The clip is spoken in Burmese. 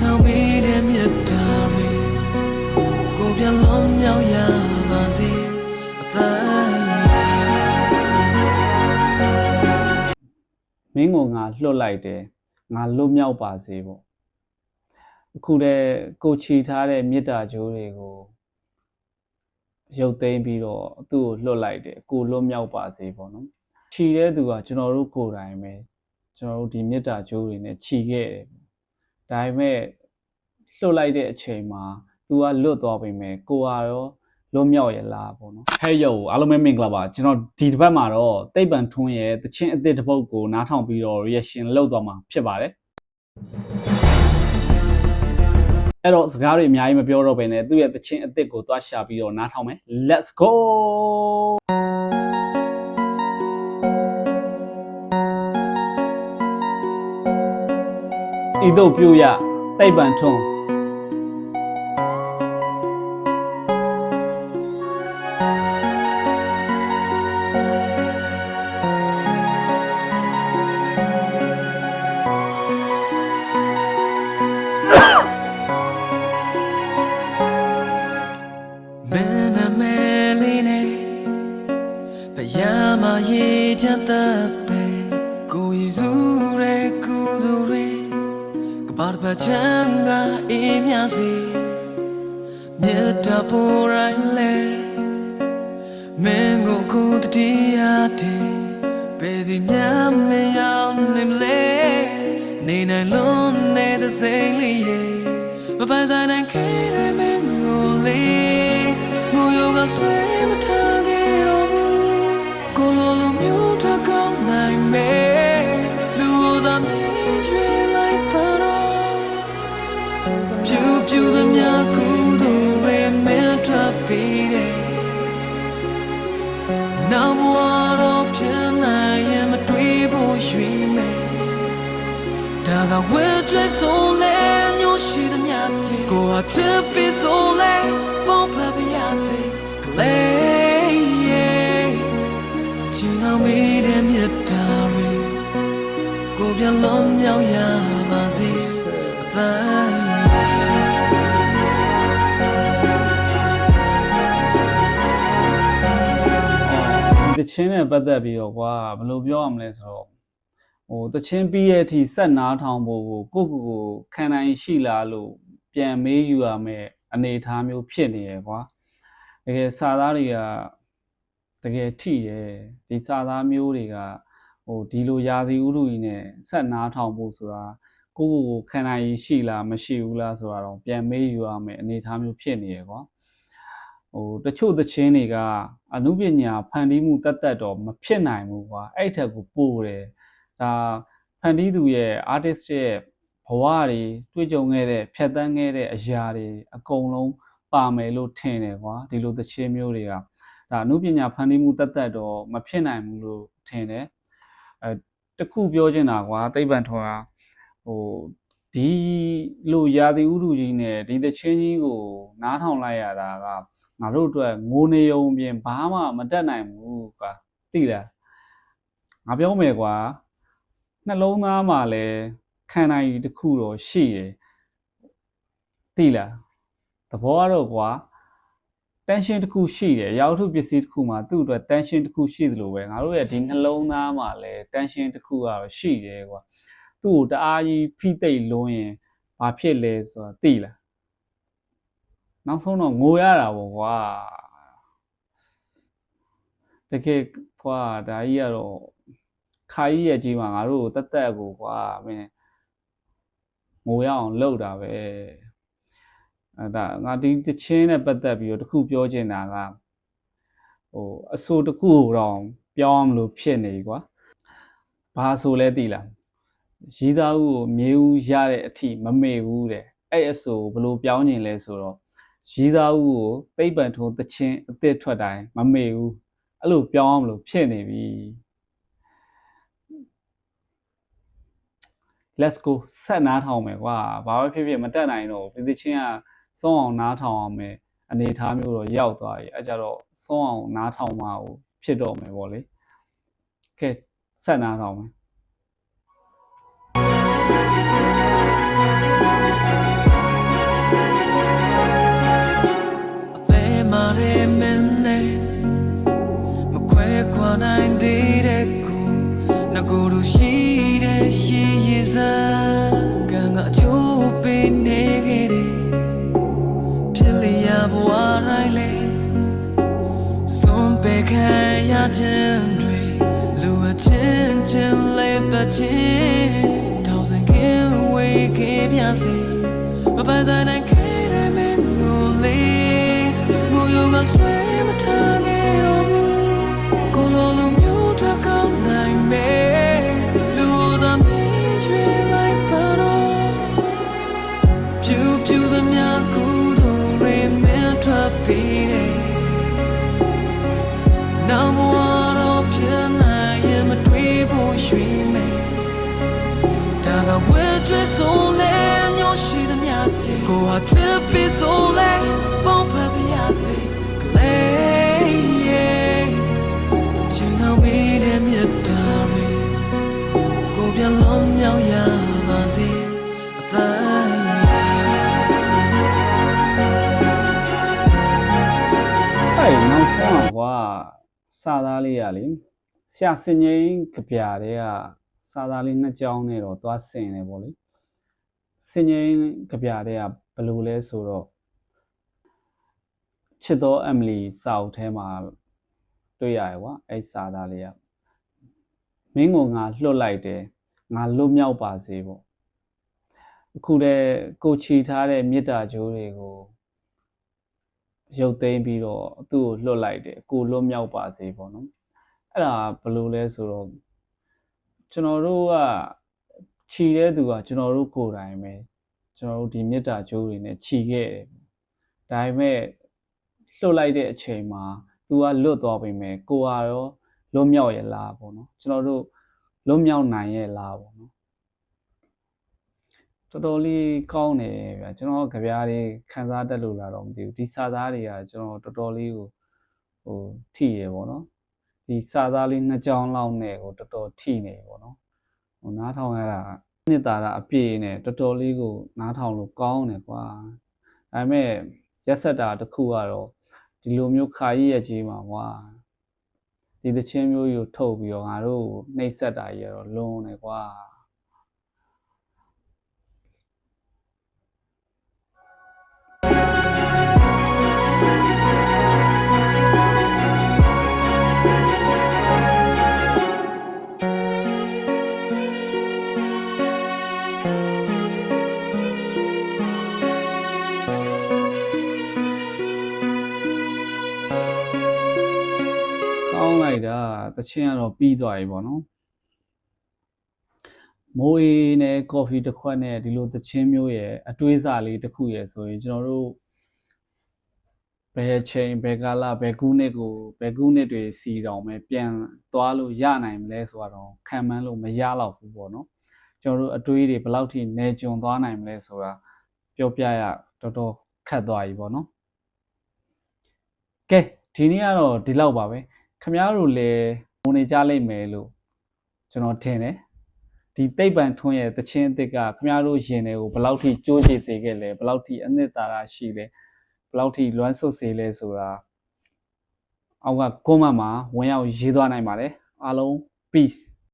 nào biết em nhất đời cô biết lắm nhau ya và gì tay မင်းကိုငါလွတ်လိုက်တယ်ငါလွတ်မြောက်ပါစေပေါ့အခုတည်းကိုချီထားတဲ့မေတ္တာကြိုးတွေကိုရုပ်သိမ်းပြီးတော့သူ့ကိုလွတ်လိုက်တယ်ကိုလွတ်မြောက်ပါစေပေါ့နော်ချီတဲ့သူကကျွန်တော်တို့ကိုယ်တိုင်ပဲကျွန်တော်တို့ဒီမေတ္တာကြိုးတွေနဲ့ချီခဲ့တယ်ဒါပေမဲ့လွတ်လိုက်တဲ့အချိန်မှာ तू ကလွတ်သွားပြီမဲ့ကိုကတော့လွတ်မြောက်ရလားပေါ့နော်ဟဲ့ယောအားလုံးပဲမင်္ဂလာပါကျွန်တော်ဒီတစ်ပတ်မှာတော့တိတ်ပံထွန်းရဲ့တချင်းအသစ်တစ်ပုဒ်ကိုနားထောင်ပြီးတော့ reaction လုပ်သွားမှာဖြစ်ပါတယ်အဲ့တော့စကားတွေအများကြီးမပြောတော့ဘဲနဲ့သူ့ရဲ့တချင်းအသစ်ကိုသွားရှာပြီးတော့နားထောင်မယ် let's go ဤသို့ပြုရတိတ်ပံထွန်း夜天的背，故意做的孤独的，可把它讲个一秒时，面对不然嘞，没我孤独的呀的，被你娘没要你们嘞，你那冷内的心里耶，我摆在那开的没我嘞，我有个最不疼的罗布。ကိုလိုလိုမျိုးတကောင်းနိုင်မယ်လူသာမြင်ရွေးလိုက်ပါတော့ပြူပြူသမျှကူသူတွေမင်းထွက်ပြီးတယ်နောက်ဘဝတော့ဖြစ်နိုင်ရင်မတွေ့ဖို့ရွေးမယ်ဒါကဝဲကျွဲဆိုလဲညို့ရှိသမျှချင်းကိုဟာချစ်ပြီးဆိုလဲပေါဖပ်ပြရစေကလေးnào biết em nhất đời cô biết lắm nhau ya và gì tay တချင်းနဲ့ပတ်သက်ပြီးတော့ကွာဘယ်လိုပြောရမလဲဆိုတော့တချင်းပြီးရဲ့အထိဆက်နားထောင်ဖို့ကိုခံနိုင်ရှိလားလို့ပြန်မေးယူရမယ်အနေအထားမျိုးဖြစ်နေရယ်ကွာတကယ်စာသားတွေကတကယ်ထိတယ်ဒီစာသားမျိုးတွေကဒီလိုရာသီဥတုကြီးနဲ့ဆက်နားထောင်ဖို့ဆိုတာကိုခံနိုင်ရှိလားမရှိဘူးလားဆိုတာတော့ပြန်မေးယူရမယ်အနေအထားမျိုးဖြစ်နေရယ်ကွာတချို့သချင်းတွေကအနုပညာဖန်တီးမှုတတ်တော့မဖြစ်နိုင်ဘူးကွာအဲ့ထက်ကိုပို့တယ်ဒါဖန်တီးသူရဲ့ artist ရဲ့ဘဝတွေတွေ့ကြုံခဲ့တဲ့ဖြတ်သန်းခဲ့တဲ့အရာတွေအကုန်လုံးပါမယ်လို့ထင်တယ်ကွာဒီလိုသချင်းမျိုးတွေကဒါအနုပညာဖန်တီးမှုတတ်တော့မဖြစ်နိုင်ဘူးလို့ထင်တယ်တခုပြောချင်တာကွာတိတ်ပံထွန်းဒီလိုရာသီဥတုကြီးနဲ့ဒီသချင်းကြီးကိုနားထောင်လိုက်ရတာကငါတို့အတွက်ငိုနေုံပြင်ဘာမှမတတ်နိုင်ဘူးကွာသိလားငါပြောမယ်ကွာနှလုံးသားမှာလည်းခံနိုင်တခုတော့ရှိတယ်သိလားသဘောကတော့ကွာtension တစ်ခုရှိတယ်ရောက်ထုပစ္စည်းတစ်ခုမှာသူ့အတွက် tension တစ်ခုရှိသလိုပဲငါတို့ရဲ့ဒီနှလုံးသားမှာလည်း tension တစ်ခုကတော့ရှိတယ်ကွာသူ့ကိုတအားကြီးဖိသိပ်လွန်းရင်ဘာဖြစ်လဲဆိုတာသိလားနောက်ဆုံးတော့ငိုရတာပေါ့ကွာတကယ်ကွာဒါကြီးကတော့ခါကြီးရဲ့ကြီးမှာငါတို့ကိုတက်ကိုကွာမင်းငိုရအောင်လုပ်တာပဲဒါငါဒီတချင်းနဲ့ပတ်သက်ပြီးတော့တခုပြောချင်တာကအဆိုတခုတော့ပြောင်းမလို့ဖြစ်နေကွာဘာဆိုလဲသိလားရီးသားဦးကိုမြေဦးရတဲ့အထိမမေ့ဘူးတဲ့အဲ့အဆိုဘလို့ပြောင်းနေလဲဆိုတော့ရီးသားဦးကိုတိတ်ပံထုံးတချင်းအသစ်ထွက်တိုင်းမမေ့ဘူးအဲ့လိုပြောင်းမလို့ဖြစ်နေပြီ let's go ဆက်နားထောင်မယ်ကွာဘာပဲဖြစ်ဖြစ်မတက်နိုင်တော့ဒီသချင်းကစောအောင်နားထောင်အောင်မယ်အနေထားမျိုးတော့ရောက်သွားပြီအဲကြတော့စောအောင်နားထောင်မှာဖြစ်တော့မယ်ပေါ့လေကဲဆက်နားထောင်မယ်把在那开的门努力，我有个最不他给了我，过了路没他高难没，路的没越来不多，飘飘的面骨头里面脱皮的，那么我都偏爱也没对不许美，大概我最受累。ကိုဟာချစ်ပြီးဆိုလဲပေါင်းဖက်ပြရစေကလေးချင်အောင်ပြီးတဲ့မြတ်တာတွေကိုပြန်လုံးမြောက်ရပါစေအသက်အဲ့နောက်ဆုံးကွာစာသားလေးရလေဆရာစင်ငိမ့်ကြပြတဲ့ကစာသားလေးနှစ်ကြောင်းနဲ့တော့သွားဆင်တယ်ပေါ့လေစင်ငိမ့်ကြပြတဲ့ကဘယ်လိုလဲဆိုတော့ချစ်တော်အမ်မလီစာအုပ်ထဲမှာတွေ့ရတယ်ကွာအဲ့စာသားလေးကမင်းကိုငါလွတ်လိုက်တယ်ငါလွတ်မြောက်ပါစေပေါ့အခုတည်းကိုချီထားတဲ့မေတ္တာကြိုးတွေကိုရုပ်သိမ်းပြီးတော့သူ့ကိုလွတ်လိုက်တယ်ကိုလွတ်မြောက်ပါစေပေါ့နော်အဲ့ဒါဘယ်လိုလဲဆိုတော့ကျွန်တော်တို့ကခြီတဲ့သူကကျွန်တော်တို့ကိုယ်တိုင်ပဲကျွန်တော်တို့ဒီမေတ္တာကြိုးတွေနဲ့ခြီခဲ့တယ်ဒါပေမဲ့လွတ်လိုက်တဲ့အချိန်မှာ तू ကလွတ်သွားပြီမဲ့ကိုကရောလွတ်မြောက်ရလားပေါ့နော်ကျွန်တော်တို့လွတ်မြောက်နိုင်ရဲ့လားပေါ့နော်တော်တော်လေးကောင်းတယ်ဗျာကျွန်တော်ကြပြားတွေခန်းစားတတ်လို့လားတော့မသိဘူးဒီစာသားတွေကကျွန်တော်တော်တော်လေးကိုထိရပေါ့နော်ဒီစာသားလေးနှစ်ကြောင်းလောက်နဲ့ကိုတော်တော်ထိနေပေါ့နော်နားထောင်ရတာနှစ်သာရအပြည့်နဲ့တော်တော်လေးကိုနားထောင်လို့ကောင်းတယ်ကွာဒါပေမဲ့ရက်ဆက်တာတစ်ခုကတော့ဒီလိုမျိုးခါကြီးရဲ့ကြီးမှာကွာဒီသချင်းမျိုးကိုထုတ်ပြီးတော့ငါတို့နှိပ်စက်တာကြီးတော့လွန်တယ်ကွာလိုက်တာတချင်းကတော့ပြီးသွားပြီပေါ့နော်မိုးအေးနဲ့ကော်ဖီတစ်ခွက်နဲ့ဒီလိုတချင်းမျိုးရဲ့အတွေးစားလေးတစ်ခုရဲ့ဆိုရင်ကျွန်တော်တို့ဘယ်ချိန်ဘယ်ကာလဘယ်ခုနှစ်ကိုဘယ်ခုနှစ်တွေစီတောင်ပဲပြန်သွားလို့ရနိုင်မလဲဆိုတော့ခံမှန်းလို့မရတော့ဘူးပေါ့နော်ကျွန်တော်တို့အတွေးတွေဘယ်လောက်ထိနေကြုံသွားနိုင်မလဲဆိုတာပြောပြရတော်တော်ခက်သွားပြီပေါ့နော်ကဲဒီနေ့ကတော့ဒီလောက်ပါပဲခင်ဗျားတို့လည်းဝင်နေကြလိမ့်မယ်လို့ကျွန်တော်ထင်တယ်ဒီသိပ္ပံထွန်းရဲ့တခြင်းအစ်စ်ကခင်ဗျားတို့ရင်တွေကိုဘယ်လောက်ထိကြိုးကြည်စေခဲ့လဲဘယ်လောက်ထိအနှစ်သာရရှိလဲဘယ်လောက်ထိလွမ်းဆွတ်စေလဲဆိုတာအောက်ကကွန်မန့်မှာဝင်ရောက်ရေးသွားနိုင်ပါတယ်အားလုံး peace